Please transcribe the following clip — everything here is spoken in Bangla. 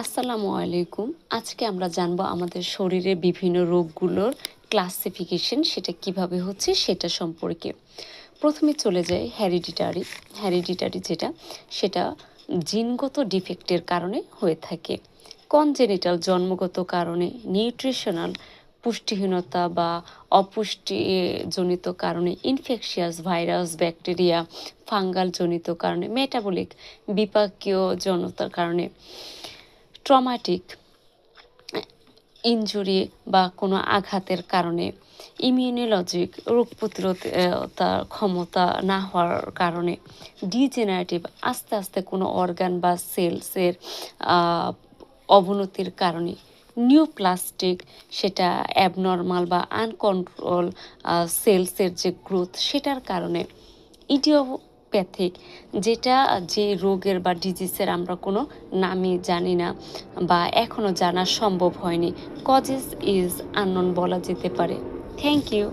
আসসালামু আলাইকুম। আজকে আমরা জানবো আমাদের শরীরে বিভিন্ন রোগগুলোর ক্লাসিফিকেশন সেটা কিভাবে হচ্ছে সেটা সম্পর্কে। প্রথমে চলে যাই হেরিডিটারি। হেরিডিটারি যেটা সেটা জিনগত ডিফেক্টের কারণে হয়ে থাকে। কনজেনিটাল জন্মগত কারণে, নিউট্রিশনাল পুষ্টিহীনতা বা অপুষ্টিজনিত কারণে, ইনফেকশিয়াস ভাইরাস, ব্যাকটেরিয়া, ফাঙ্গাল জনিত কারণে, মেটাবলিক বিপাকীয় জনতার কারণে, ট্রমাটিক ইনজুরি বা কোনো আঘাতের কারণে, ইমিউনোলজিক রোগ প্রতিরোধতার ক্ষমতা না হওয়ার কারণে, ডিজেনারেটিভ আস্তে আস্তে কোনো অর্গান বা সেলসের অবনতির কারণে, নিউপ্লাস্টিক সেটা অ্যাবনর্মাল বা আনকন্ট্রোল সেলসের যে গ্রোথ সেটার কারণে, ইডিওপ্যাথিক যেটা যে রোগের বা ডিজিজের আমরা কোনো নামই জানি না বা এখনও জানা সম্ভব হয়নি, কজেস ইজ আননোন বলা যেতে পারে। Thank you.